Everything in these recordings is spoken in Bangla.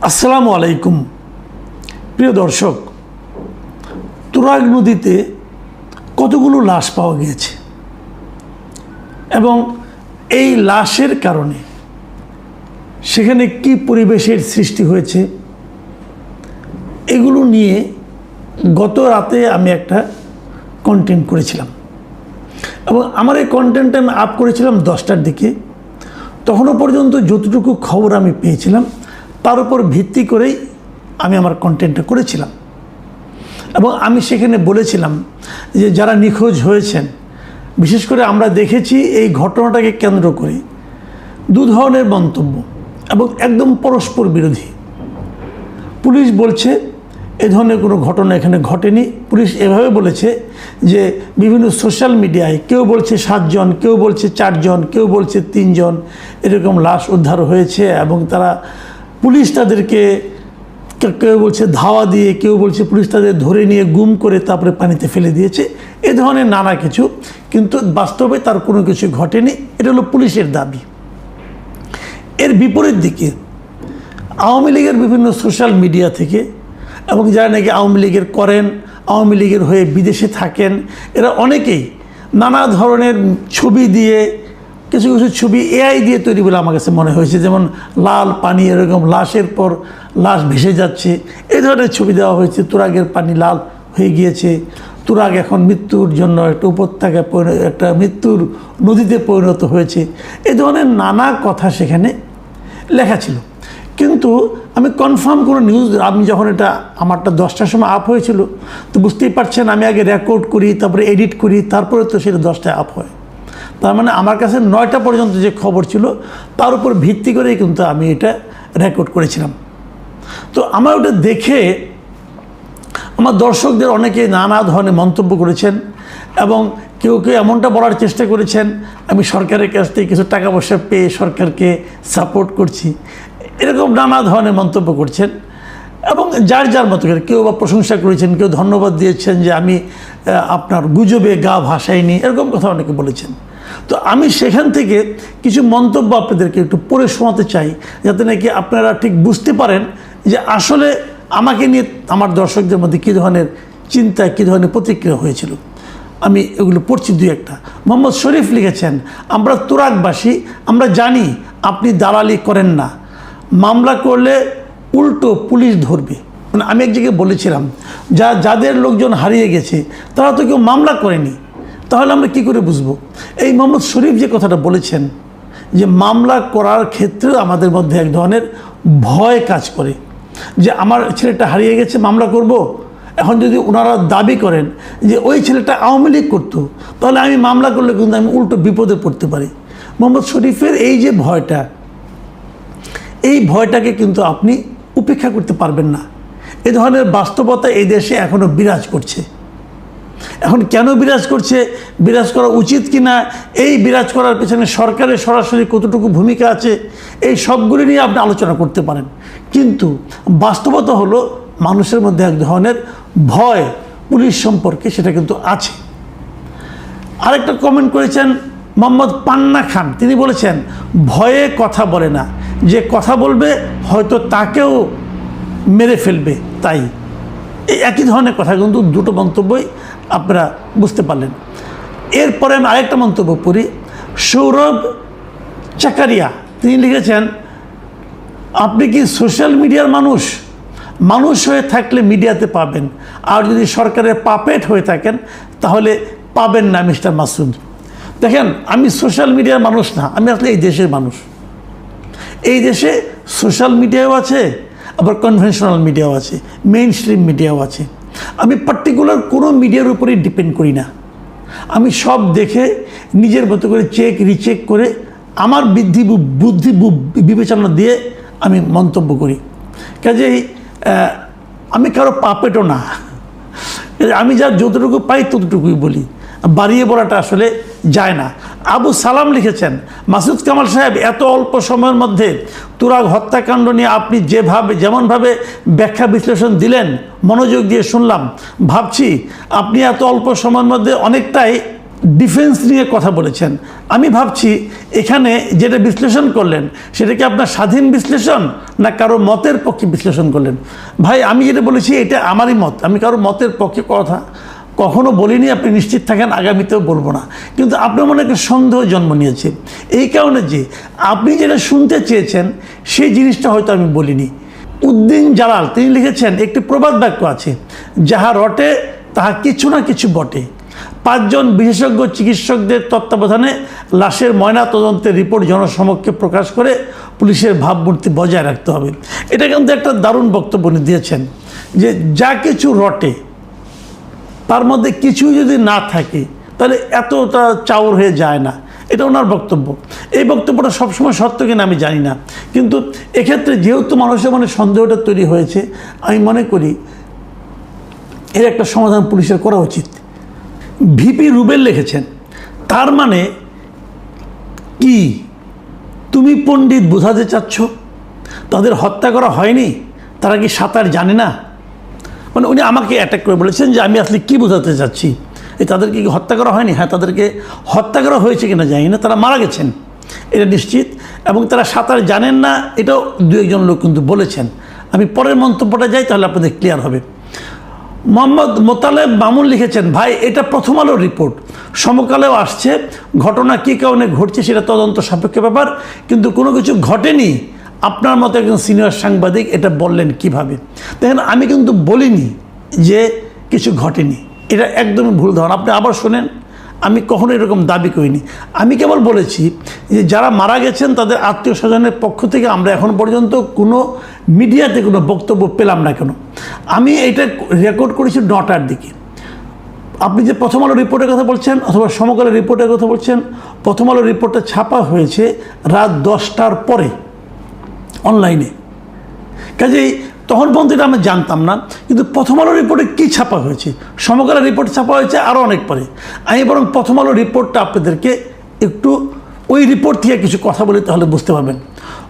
আসসালামু আলাইকুম প্রিয় দর্শক, তুরাগ নদীতে কতগুলো লাশ পাওয়া গিয়েছে এবং এই লাশের কারণে সেখানে কি পরিবেশের সৃষ্টি হয়েছে এগুলো নিয়ে গত রাতে আমি একটা কন্টেন্ট করেছিলাম এবং আমার এই কন্টেন্টটা আমি আপ করেছিলাম 10টার দিকে। তখনও পর্যন্ত যতটুকু খবর আমি পেয়েছিলাম তার উপর ভিত্তি করেই আমি আমার কন্টেন্টটা করেছিলাম এবং আমি সেখানে বলেছিলাম যে যারা নিখোঁজ হয়েছেন, বিশেষ করে আমরা দেখেছি এই ঘটনাটাকে কেন্দ্র করে দু ধরনের মন্তব্য এবং একদম পরস্পর বিরোধী। পুলিশ বলছে এ ধরনের কোনো ঘটনা এখানে ঘটেনি। পুলিশ এভাবে বলেছে যে বিভিন্ন সোশ্যাল মিডিয়ায় কেউ বলছে 7 জন, কেউ বলছে 4 জন, কেউ বলছে 3 জন এরকম লাশ উদ্ধার হয়েছে এবং তারা পুলিশ তাদেরকে, কেউ বলছে ধাওয়া দিয়ে, কেউ বলছে পুলিশ তাদের ধরে নিয়ে গুম করে তারপরে পানিতে ফেলে দিয়েছে। এ ধরনের নানা কিছু, কিন্তু বাস্তবে তার কোনো কিছু ঘটেনি। এটা হলো পুলিশের দাবি। এর বিপরীত দিকে আওয়ামী লীগের বিভিন্ন সোশ্যাল মিডিয়া থেকে এবং যারা নাকি আওয়ামী লীগের করেন, আওয়ামী লীগের হয়ে বিদেশে থাকেন, এরা অনেকেই নানা ধরনের ছবি দিয়ে, কিছু কিছু ছবি এআই দিয়ে তৈরি বলে আমার কাছে মনে হয়েছে, যেমন লাল পানি এরকম লাশের পর লাশ ভেসে যাচ্ছে, এই ধরনের ছবি দেওয়া হয়েছে। তুরাগের পানি লাল হয়ে গিয়েছে, তুরাগ এখন মৃত্যুর জন্য একটা উপত্যকায় একটা মৃত্যুর নদীতে পরিণত হয়েছে, এই ধরনের নানা কথা সেখানে লেখা ছিল। কিন্তু আমি কনফার্ম কোনো নিউজ, আমি যখন এটা আমারটা 10টার সময় আপ হয়েছিল, তো বুঝতেই পারছেন আমি আগে রেকর্ড করি, তারপরে এডিট করি, তারপরে তো সেটা 10টায় আপ হয়। তার মানে আমার কাছে 9টা পর্যন্ত যে খবর ছিল তার উপর ভিত্তি করেই কিন্তু আমি এটা রেকর্ড করেছিলাম। তো আমার ওটা দেখে আমার দর্শকদের অনেকে নানা ধরনের মন্তব্য করেছেন এবং কেউ কেউ এমনটা বলার চেষ্টা করেছেন আমি সরকারের কাছ থেকে কিছু টাকা পয়সা পেয়ে সরকারকে সাপোর্ট করছি, এরকম নানা ধরনের মন্তব্য করছেন এবং যার যার মতো করে কেউ বা প্রশংসা করেছেন, কেউ ধন্যবাদ দিয়েছেন যে আমি আপনার গুজবে গা ভাসাইনি, এরকম কথা অনেকে বলেছেন। তো আমি সেখান থেকে কিছু মন্তব্য আপনাদেরকে একটু পড়ে শোনাতে চাই, যাতে নাকি আপনারা ঠিক বুঝতে পারেন যে আসলে আমাকে নিয়ে আমার দর্শকদের মধ্যে কী ধরনের চিন্তা, কী ধরনের প্রতিক্রিয়া হয়েছিল। আমি এগুলো পড়ছি দুই একটা। মোহাম্মদ শরীফ লিখেছেন, আমরা তুরাগবাসী, আমরা জানি আপনি দালালি করেন না, মামলা করলে উল্টো পুলিশ ধরবে। মানে আমি এক জায়গায় বলেছিলাম যাদের লোকজন হারিয়ে গেছে তারা তো কেউ মামলা করেনি, তাহলে আমরা কি করে বুঝবো? এই মোহাম্মদ শরীফ যে কথাটা বলেছেন যে মামলা করার ক্ষেত্রে আমাদের মধ্যে এক ধরনের ভয় কাজ করে যে আমার ছেলেটা হারিয়ে গেছে, মামলা করব। এখন যদি ওনারা দাবি করেন যে ওই ছেলেটা আওয়ামী লীগ করতো, তাহলে আমি মামলা করলে কিন্তু আমি উল্টো বিপদে পড়তে পারি। মোহাম্মদ শরীফের এই যে ভয়টা, এই ভয়টাকে কিন্তু আপনি উপেক্ষা করতে পারবেন না। এ ধরনের বাস্তবতা এই দেশে এখনও বিরাজ করছে। এখন কেন বিরাজ করছে, বিরাজ করা উচিত কি না, এই বিরাজ করার পেছনে সরকারের সরাসরি কতটুকু ভূমিকা আছে, এই সবগুলি নিয়ে আপনি আলোচনা করতে পারেন। কিন্তু বাস্তবতা হলো মানুষের মধ্যে এক ধরনের ভয় পুলিশ সম্পর্কে, সেটা কিন্তু আছে। আরেকটা কমেন্ট করেছেন মোহাম্মদ পান্না খান, তিনি বলেছেন ভয়ে কথা বলে না, যে কথা বলবে হয়তো তাকেও মেরে ফেলবে, তাই। এই একই ধরনের কথা কিন্তু দুটো মন্তব্যই আপনারা বুঝতে পারলেন। এরপরে আমি আরেকটা মন্তব্য পড়ি। সৌরভ চাকারিয়া তিনি লিখেছেন, আপনি কি সোশ্যাল মিডিয়ার মানুষ? মানুষ হয়ে থাকলে মিডিয়াতে পাবেন, আর যদি সরকারের পাপেট হয়ে থাকেন তাহলে পাবেন না মিস্টার মাসুদ। দেখেন, আমি সোশ্যাল মিডিয়ার মানুষ না, আমি আসলে এই দেশের মানুষ। এই দেশে সোশ্যাল মিডিয়াও আছে, আবার কনভেনশনাল মিডিয়াও আছে, মেইন স্ট্রিম মিডিয়াও আছে। আমি পার্টিকুলার কোনো মিডিয়ার উপরেই ডিপেন্ড করি না। আমি সব দেখে নিজের মতো করে চেক রিচেক করে আমার বুদ্ধি বিবেচনা দিয়ে আমি মন্তব্য করি। কাজেই আমি কারো পাপেটও না, আমি যা যতটুকু পাই ততটুকুই বলি, বাড়িয়ে বলাটা আসলে যায় না। আবু সালাম লিখেছেন, মাসুদ কামাল সাহেব, এত অল্প সময়ের মধ্যে তুরাগ হত্যাকাণ্ড নিয়ে আপনি যেমনভাবে ব্যাখ্যা বিশ্লেষণ দিলেন, মনোযোগ দিয়ে শুনলাম, ভাবছি আপনি এত অল্প সময়ের মধ্যে অনেকটাই ডিফেন্স নিয়ে কথা বলেছেন। আমি ভাবছি এখানে যেটা বিশ্লেষণ করলেন সেটা কি আপনার স্বাধীন বিশ্লেষণ না কারো মতের পক্ষে বিশ্লেষণ করলেন? ভাই, আমি যেটা বলেছি এটা আমারই মত, আমি কারো মতের পক্ষে কথা কখনো বলিনি, আপনি নিশ্চিত থাকেন আগামীতেও বলবো না। কিন্তু আপনার মনে একটা সন্দেহ জন্ম নিয়েছে এই কারণে যে আপনি যেটা শুনতে চেয়েছেন সেই জিনিসটা হয়তো আমি বলিনি। উদ্দিন জালাল তিনি লিখেছেন একটি প্রবাদ বাক্য আছে, যাহা রটে তাহা কিছু না কিছু বটে। 5 জন বিশেষজ্ঞ চিকিৎসকদের তত্ত্বাবধানে লাশের ময়না তদন্তের রিপোর্ট জনসমক্ষে প্রকাশ করে পুলিশের ভাবমূর্তি বজায় রাখতে হবে। এটা কিন্তু একটা দারুণ বক্তব্য উনি দিয়েছেন যে যা কিছু রটে তার মধ্যে কিছুই যদি না থাকে তাহলে এতটা চাউর হয়ে যায় না, এটা ওনার বক্তব্য। এই বক্তব্যটা সবসময় সত্য কিনা আমি জানি না, কিন্তু এক্ষেত্রে যেহেতু মানুষের মনে সন্দেহটা তৈরি হয়েছে, আমি মনে করি এর একটা সমাধান পুলিশের করা উচিত। ভিপি রুবেল লিখেছেন, তার মানে কি তুমি পণ্ডিত বোঝাতে চাচ্ছ তাদের হত্যা করা হয়নি, তারা কি সাঁতার জানে না? মানে উনি আমাকে অ্যাটাক করে বলেছেন যে আমি আসলে কি বোঝাতে চাচ্ছি, তাদেরকে কি হত্যা করা হয়নি? হ্যাঁ, তাদেরকে হত্যা করা হয়েছে কিনা জানি না, তারা মারা গেছেন এটা নিশ্চিত, এবং তারা সাঁতার জানেন না এটাও 2-1 লোক কিন্তু বলেছেন। আমি পরের মন্তব্যটা যাই, তাহলে আপনাদের ক্লিয়ার হবে। মোহাম্মদ মোতালেব মামুন লিখেছেন, ভাই এটা প্রথম আলোর রিপোর্ট, সমকালেও আসছে, ঘটনা কী কারণে ঘটছে সেটা তদন্ত সাপেক্ষ ব্যাপার, কিন্তু কোনো কিছু ঘটেনি। আপনার মতো একজন সিনিয়র সাংবাদিক এটা বললেন কিভাবে? দেখেন, আমি কিন্তু বলিনি যে কিছু ঘটেনি, এটা একদমই ভুল ধারণা। আপনি আবার শোনেন, আমি কখনো এরকম দাবি করিনি। আমি কেবল বলেছি যে যারা মারা গেছেন তাদের আত্মীয় স্বজনের পক্ষ থেকে আমরা এখন পর্যন্ত কোনো মিডিয়াতে কোনো বক্তব্য পেলাম না। কেন? আমি এটা রেকর্ড করেছি 9টার দিকে। আপনি যে প্রথম আলো রিপোর্টের কথা বলছেন অথবা সমকালের রিপোর্টের কথা বলছেন, প্রথম আলো রিপোর্টটা ছাপা হয়েছে রাত 10টার পরে অনলাইনে, কাজেই তখন পর্যন্ত এটা আমি জানতাম না। কিন্তু প্রথম আলো রিপোর্টে কী ছাপা হয়েছে, সমকালের রিপোর্ট ছাপা হয়েছে আরও অনেক পরে। আমি বরং প্রথম আলো রিপোর্টটা আপনাদেরকে একটু ওই রিপোর্ট থেকে কিছু কথা বলি, তাহলে বুঝতে পারবেন।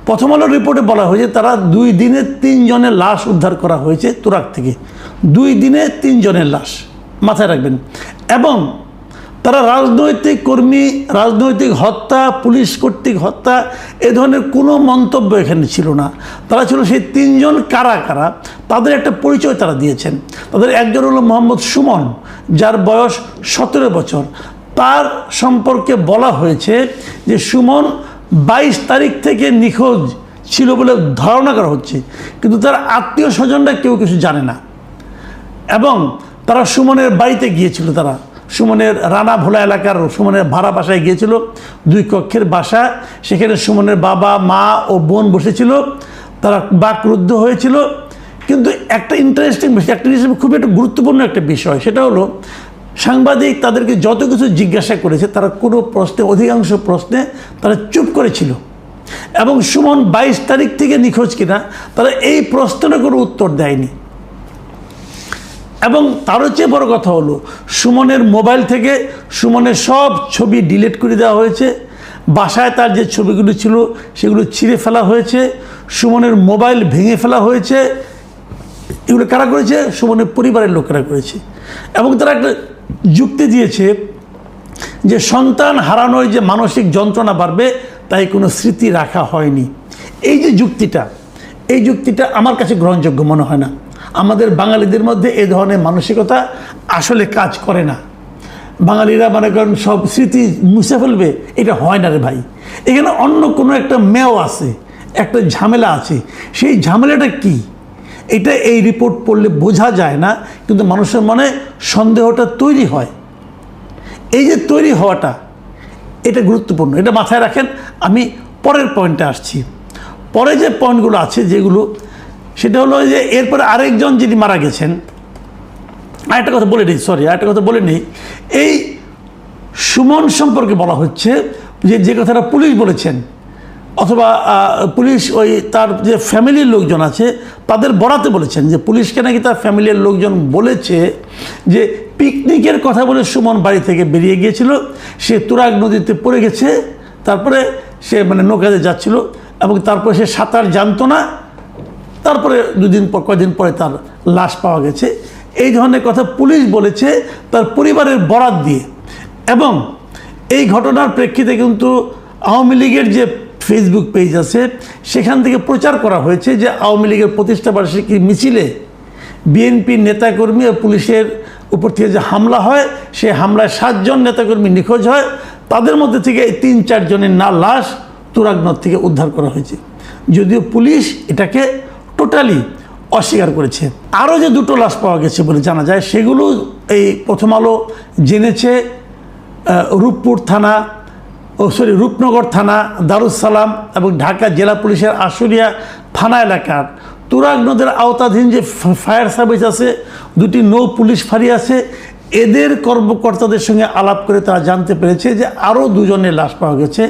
প্রথম আলোর রিপোর্টে বলা হয়েছে তারা 2 দিনে 3 জনের লাশ উদ্ধার করা হয়েছে তুরাগ থেকে। 2 দিনে 3 জনের লাশ, মাথায় রাখবেন। এবং তারা রাজনৈতিক কর্মী, রাজনৈতিক হত্যা, পুলিশ কর্তৃক হত্যা এ ধরনের কোনো মন্তব্য এখানে ছিল না। তারা ছিল সেই 3 জন কারা কারা তাদের একটা পরিচয় তারা দিয়েছেন। তাদের একজন হলো মোহাম্মদ সুমন, যার বয়স 17 বছর। তার সম্পর্কে বলা হয়েছে যে সুমন 22 তারিখ থেকে নিখোঁজ ছিল বলে ধারণা করা হচ্ছে, কিন্তু তার আত্মীয় স্বজনরা কেউ কিছু জানে না। এবং তারা সুমনের বাড়িতে গিয়েছিল, তারা সুমনের রানা ভোলা এলাকার সুমনের ভাড়া বাসায় গিয়েছিল, 2 কক্ষের বাসা। সেখানে সুমনের বাবা, মা ও বোন বসেছিল, তারা বাকরুদ্ধ হয়েছিল। কিন্তু একটা ইন্টারেস্টিং বিষয়, একটা জিনিস খুবই একটা গুরুত্বপূর্ণ একটা বিষয়, সেটা হলো সাংবাদিক তাদেরকে যত কিছু জিজ্ঞাসা করেছে তারা কোনো প্রশ্নে, অধিকাংশ প্রশ্নে তারা চুপ করেছিল। এবং সুমন 22 তারিখ থেকে নিখোঁজ কিনা তারা এই প্রশ্নের কোনো উত্তর দেয়নি। এবং তারও চেয়ে বড় কথা হলো সুমনের মোবাইল থেকে সুমনের সব ছবি ডিলিট করে দেওয়া হয়েছে। বাসায় তার যে ছবিগুলো ছিল সেগুলো ছিঁড়ে ফেলা হয়েছে, সুমনের মোবাইল ভেঙে ফেলা হয়েছে। এগুলো কারা করেছে? সুমনের পরিবারের লোকেরা করেছে। এবং তারা একটা যুক্তি দিয়েছে যে সন্তান হারানোর যে মানসিক যন্ত্রণা বাড়বে তাই কোনো স্মৃতি রাখা হয়নি। এই যে যুক্তিটা, এই যুক্তিটা আমার কাছে গ্রহণযোগ্য মনে হয় না। আমাদের বাঙালিদের মধ্যে এ ধরনের মানসিকতা আসলে কাজ করে না। বাঙালিরা মনে করেন সব স্মৃতি মুছে ফেলবে, এটা হয় না রে ভাই। এখানে অন্য কোনো একটা মেও আছে, একটা ঝামেলা আছে। সেই ঝামেলাটা কি এটা এই রিপোর্ট পড়লে বোঝা যায় না, কিন্তু মানুষের মনে সন্দেহটা তৈরি হয়। এই যে তৈরি হওয়াটা, এটা গুরুত্বপূর্ণ, এটা মাথায় রাখেন। আমি পরের পয়েন্টে আসছি। পরে যে পয়েন্টগুলো আছে যেগুলো, সেটা হলো যে এরপরে আরেকজন যিনি মারা গেছেন, আরেকটা কথা বলে নিই, আরেকটা কথা বলে নিই। এই সুমন সম্পর্কে বলা হচ্ছে যে কথাটা পুলিশ বলেছেন, অথবা পুলিশ ওই তার যে ফ্যামিলির লোকজন আছে তাদের বরাতে বলেছেন যে পুলিশকে নাকি তার ফ্যামিলির লোকজন বলেছে যে পিকনিকের কথা বলে সুমন বাড়ি থেকে বেরিয়ে গিয়েছিল, সে তুরাগ নদীতে পড়ে গেছে, তারপরে সে নৌকাতে যাচ্ছিল এবং তারপরে সে সাঁতার জানতো না, তারপরে কয়েকদিন পরে তার লাশ পাওয়া গেছে। এই ধরনের কথা পুলিশ বলেছে তার পরিবারের বরাত দিয়ে। এবং এই ঘটনার প্রেক্ষিতে কিন্তু আওয়ামী লীগের যে ফেসবুক পেজ আছে সেখান থেকে প্রচার করা হয়েছে যে আওয়ামী লীগের প্রতিষ্ঠাবার্ষিকী মিছিলে বিএনপি নেতাকর্মী ও পুলিশের উপর থেকে যে হামলা হয় সেই হামলায় 7 জন নেতাকর্মী নিখোঁজ হয়, তাদের মধ্যে থেকে 3-4 জনের লাশ তুরাগনদ থেকে উদ্ধার করা হয়েছে, যদিও পুলিশ এটাকে টোটালি অস্বীকার করেছে। আরও যে 2টো লাশ পাওয়া গেছে বলে জানা যায়, সেগুলো এই প্রথম আলো জেনেছে রূপনগর থানা, দারুসালাম এবং ঢাকা জেলা পুলিশের আশুলিয়া থানা এলাকার তুরাগনদের আওতাধীন যে ফায়ার সার্ভিস আছে, 2টি নৌ পুলিশ ফাঁড়ি আছে, এদের কর্মকর্তাদের সঙ্গে আলাপ করে তারা জানতে পেরেছে যে আরও 2 জনের লাশ পাওয়া গেছে।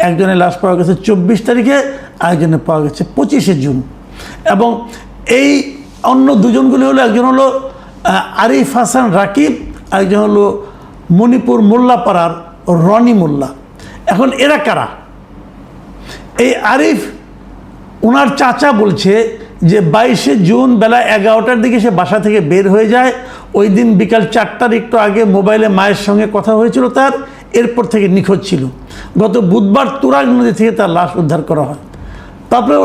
একজনের লাশ পাওয়া গেছে 24 তারিখে, আরেকজনের পাওয়া গেছে 25শে জুন। এবং এই অন্য 2 জনগুলি হলো, একজন হলো আরিফ হাসান রাকিব, আরেকজন হলো মণিপুর মোল্লাপাড়ার রনি মোল্লা। এখন এরা কারা? এই আরিফ, ওনার চাচা বলছে যে 22শে জুন বেলা 11টার দিকে সে বাসা থেকে বের হয়ে যায়। ওই দিন বিকাল 4টার একটু আগে মোবাইলে মায়ের সঙ্গে কথা হয়েছিল তার, এরপর থেকে নিখোঁজ ছিল। গত বুধবার তুরাগ নদী থেকে তার লাশ উদ্ধার করা হয়। তারপরে